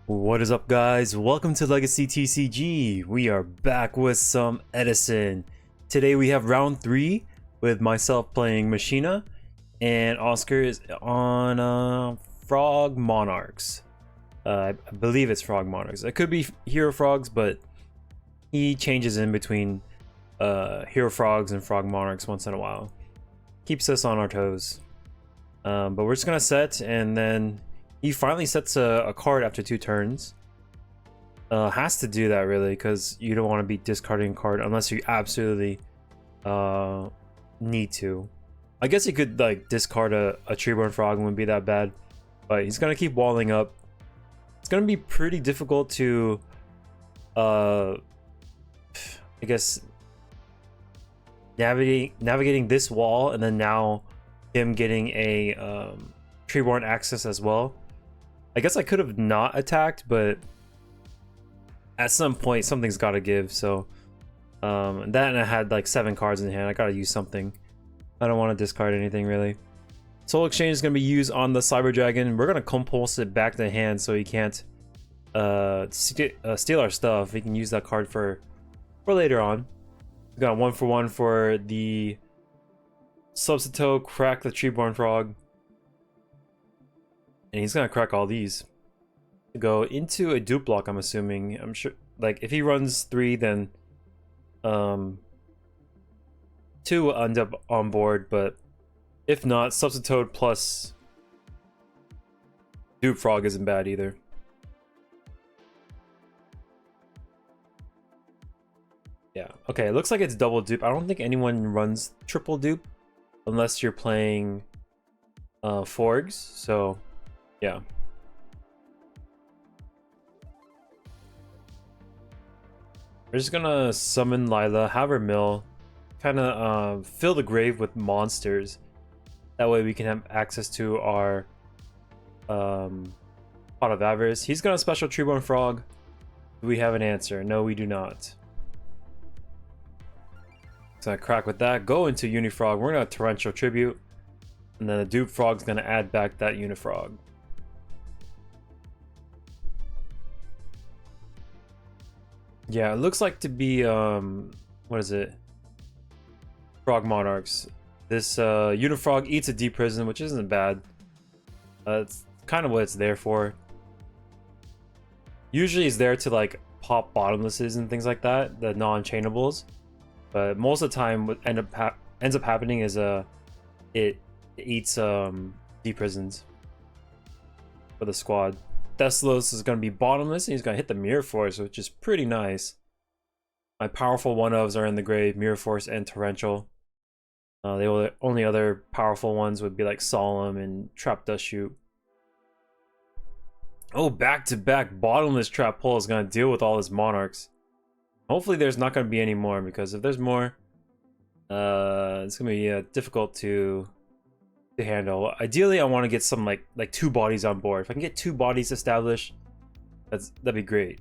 What is up, guys? Welcome to Legacy TCG. We are back with some Edison. Today we have round 3 with myself playing Machina and Oscar is on Frog Monarchs. I believe it's Frog Monarchs. It could be Hero Frogs, but he changes in between Hero Frogs and Frog Monarchs once in a while. Keeps us on our toes. But we're just gonna set, and then he finally sets a card after 2 turns. Has to do that really, because you don't want to be discarding a card unless you absolutely need to. I guess he could like discard a Treeborn Frog and wouldn't be that bad, but he's gonna keep walling up. It's gonna be pretty difficult to, I guess, navigating this wall, and then now him getting a Treeborn access as well. I guess I could have not attacked, but at some point something's got to give. So and then I had like 7 cards in hand. I gotta use something. I don't want to discard anything really. Soul Exchange is gonna be used on the Cyber Dragon. We're gonna compulse it back to hand so he can't steal our stuff. We can use that card for later on. We got 1-for-1 for the Substitute, crack the Treeborn Frog. And he's gonna crack all these. Go into a dupe block, I'm assuming. I'm sure, like, if he runs 3, then 2 will end up on board, but if not, Substitute plus Dupe Frog isn't bad either. Yeah, okay, it looks like it's double dupe. I don't think anyone runs triple dupe unless you're playing Forgs, so yeah. We're just gonna summon Lila, have her mill, kind of fill the grave with monsters. That way we can have access to our Pot of Avarice. He's gonna special Treeborn Frog. Do we have an answer? No, we do not. So I crack with that. Go into Unifrog. We're gonna Torrential Tribute, and then the Dupe Frog's gonna add back that Unifrog. Yeah, it looks like to be what is it? Frog Monarchs. This Unifrog eats a deep prison, which isn't bad. It's kind of what it's there for. Usually it's there to like pop bottomlesses and things like that, the non-chainables. But most of the time what ends up happening is it eats deep prisons for the squad. Thessalos is going to be bottomless, and he's going to hit the Mirror Force, which is pretty nice. My powerful one-ofs are in the grave, Mirror Force and Torrential. The only other powerful ones would be like Solemn and Trap Dust Shoot. Oh, back-to-back bottomless Trap Pull is going to deal with all his Monarchs. Hopefully there's not going to be any more, because if there's more, it's going to be difficult to handle. Ideally, I want to get some like 2 bodies on board. If I can get 2 bodies established, that'd be great.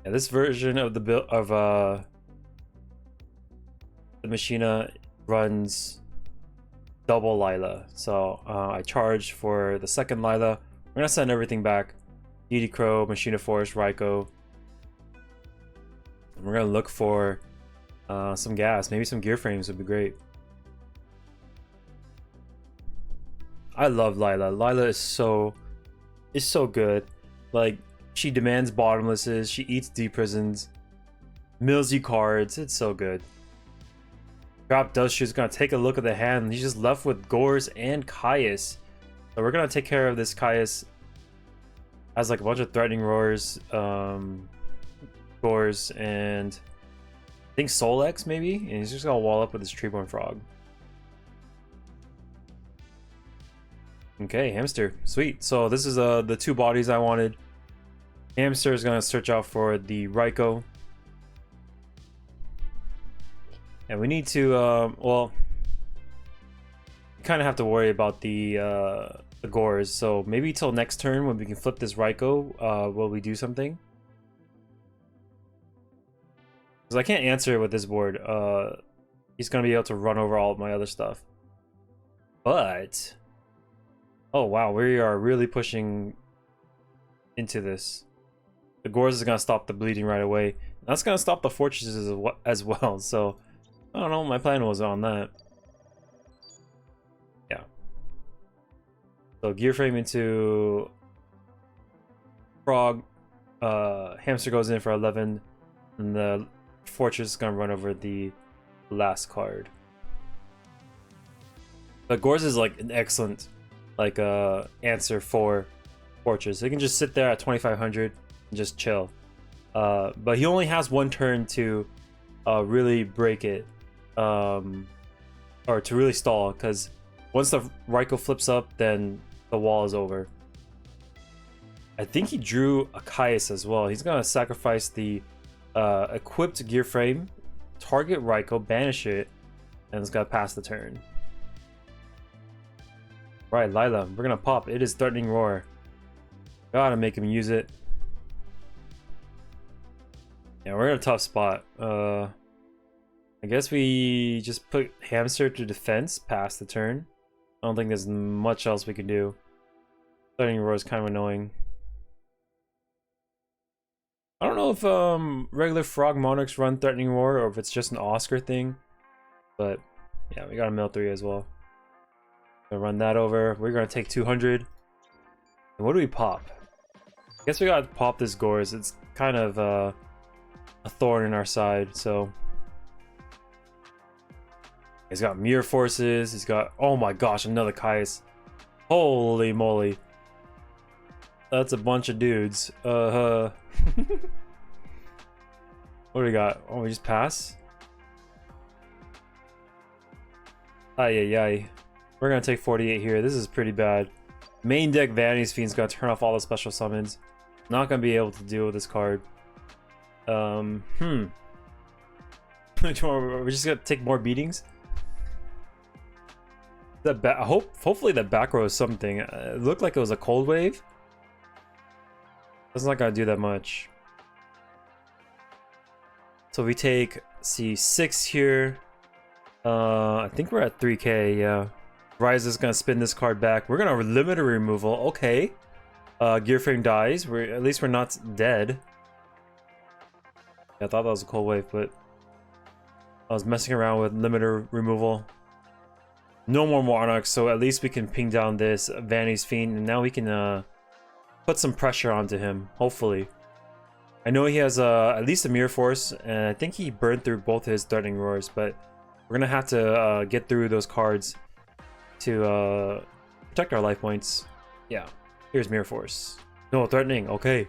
Yeah, this version of the build of the Machina runs double Lila. So I charge for the second Lila. We're gonna send everything back. DD Crow, Machina Force, Raikou. And we're gonna look for some gas. Maybe some gear frames would be great. I love Lila. Lila is so good. Like, she demands bottomlesses, she eats deep prisons, mills you cards. It's so good. Trap Dust Shoot's gonna take a look at the hand. He's just left with Gores and Caius. So we're gonna take care of this Caius. Has like a bunch of threatening roars, Gores, and I think Soul X maybe, and he's just gonna wall up with his Treeborn Frog. Okay, Hamster, sweet. So this is the 2 bodies I wanted. Hamster is gonna search out for the Raikou, and we need to well, kind of have to worry about the Gores. So maybe till next turn when we can flip this Raikou, will we do something? Because I can't answer it with this board. He's gonna be able to run over all of my other stuff, but Oh wow, we are really pushing into this. The Gores is gonna stop the bleeding right away. That's gonna stop the fortresses as well. So I don't know what my plan was on that. Yeah. So gear frame into Frog. Hamster goes in for 11, and the fortress is gonna run over the last card. But Gores is like an excellent like answer for fortress. He can just sit there at 2500 and just chill. But he only has one turn to really break it, or to really stall, because once the Raikou flips up, then the wall is over. I think he drew a Caius as well. He's gonna sacrifice the equipped gear frame, target Raikou, banish it, and it's gonna pass the turn. Right, Lila, we're gonna pop. It is Threatening Roar. Gotta make him use it. Yeah, we're in a tough spot. I guess we just put Hamster to defense past the turn. I don't think there's much else we can do. Threatening Roar is kind of annoying. I don't know if regular Frog Monarchs run Threatening Roar or if it's just an Oscar thing. But yeah, we got a mill 3 as well. Gonna run that over. We're gonna take 200. And what do we pop? I guess we gotta pop this Gores. It's kind of a thorn in our side, so. He's got Mirror Forces. He's got, oh my gosh, another Caius. Holy moly. That's a bunch of dudes. What do we got? Oh, we just pass? Ay, ay, ay. We're gonna take 48 here. This is pretty bad. Main deck Vanity's Fiend's gonna turn off all the special summons. Not gonna be able to deal with this card. We're just gonna take more beatings. That hopefully that back row is something. It looked like it was a cold wave. That's not gonna do that much. So we take, see, 6 here. I think we're at 3k, yeah. Rise is gonna spin this card back. We're gonna limit a removal. Okay. Gear frame dies. At least we're not dead. Yeah, I thought that was a cold wave, but I was messing around with limiter removal. No more Monarchs, so at least we can ping down this Vanity's Fiend, and now we can put some pressure onto him, hopefully. I know he has at least a Mirror Force, and I think he burned through both his Threatening Roars, but we're gonna have to get through those cards to protect our life points. Yeah, here's Mirror Force. No, Threatening, okay.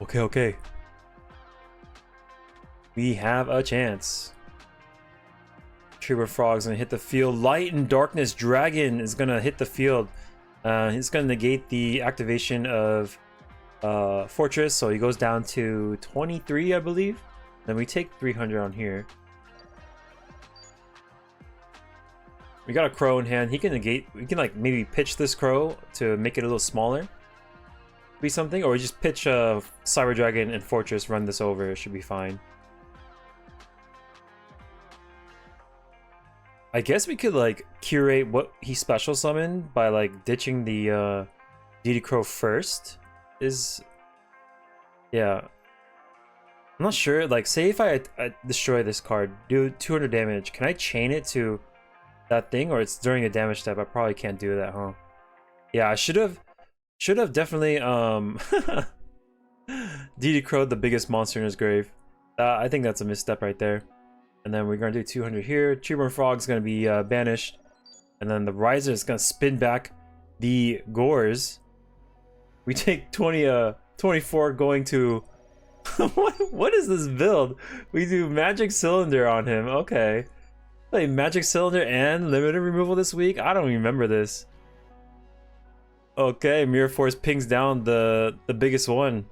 Okay. We have a chance. Trooper Frog's gonna hit the field. Light and Darkness Dragon is gonna hit the field. He's gonna negate the activation of Fortress, so he goes down to 23, I believe. Then we take 300 on here. We got a Crow in hand. He can negate. We can like maybe pitch this Crow to make it a little smaller. Be something, or we just pitch Cyber Dragon and Fortress. Run this over. It should be fine. I guess we could like curate what he special summoned by like ditching the DD Crow first. Yeah. I'm not sure. Like, say if I destroy this card, do 200 damage. Can I chain it to that thing, or it's during a damage step? I probably can't do that, huh? Yeah, I should have definitely DD Crow'd the biggest monster in his grave. I think that's a misstep right there. And then we're gonna do 200 here. Treeborn Frog's gonna be banished, and then the Riser is gonna spin back the Gores. We take 24 going to what is this build? We do Magic Cylinder on him. Okay. Play Magic Cylinder and limited removal this week? I don't remember this. Okay, Mirror Force pings down the biggest one.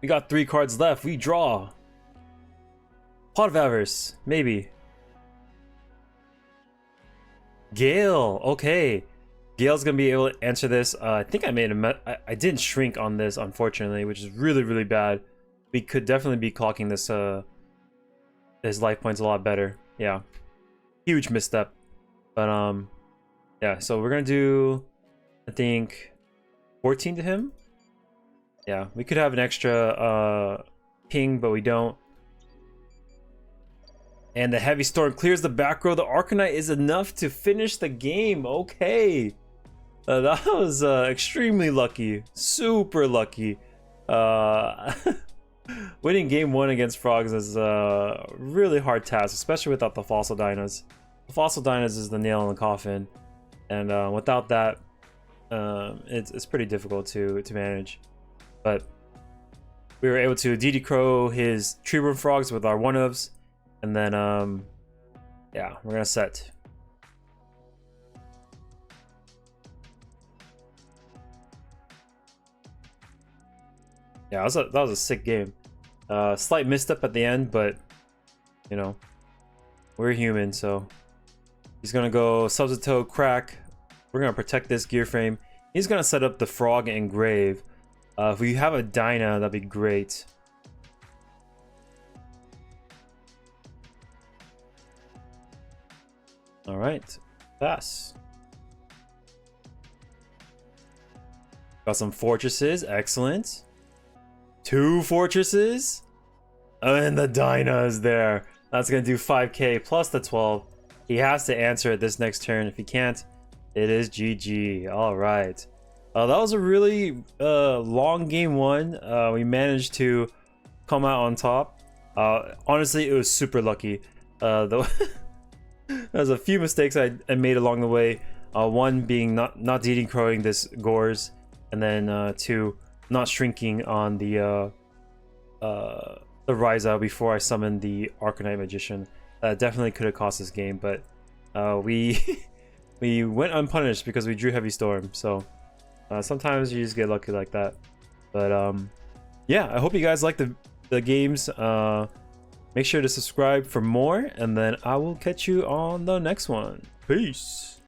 We got 3 cards left. We draw. Pot of Avarice, maybe. Gale, okay. Gale's gonna be able to answer this. I think I made I didn't shrink on this, unfortunately, which is really bad. We could definitely be clocking this his life points a lot better. Yeah, huge misstep. But Yeah, so we're gonna do, I think, 14 to him. Yeah, we could have an extra ping, but we don't. And the heavy storm clears the back row. The Arcanite is enough to finish the game. Okay. That was extremely lucky. Super lucky. Winning game 1 against frogs is a really hard task, especially without the fossil dinos. The fossil dinos is the nail in the coffin. And without that, it's pretty difficult to manage. But we were able to DD Crow his tree worm frogs with our 1-ofs. And then, yeah, we're gonna set. Yeah, that was a sick game. Slight misstep at the end, but, you know, we're human, so. He's gonna go Substitute Crack. We're gonna protect this gear frame. He's gonna set up the frog and grave. If we have a Dyna, that'd be great. All right, pass. Got some fortresses, excellent. 2 fortresses, and the Dyna is there. That's gonna do 5k plus the 12. He has to answer it this next turn. If he can't, it is GG. All right. That was a really long game 1. We managed to come out on top. Honestly, it was super lucky. Though there's a few mistakes I made along the way. One being not DD crowing this Gores, and then 2 not shrinking on the Rise Out before I summoned the Arcanite Magician. That definitely could have cost this game, but we we went unpunished because we drew Heavy Storm. So sometimes you just get lucky like that. But yeah, I hope you guys like the games. Make sure to subscribe for more, and then I will catch you on the next one. Peace.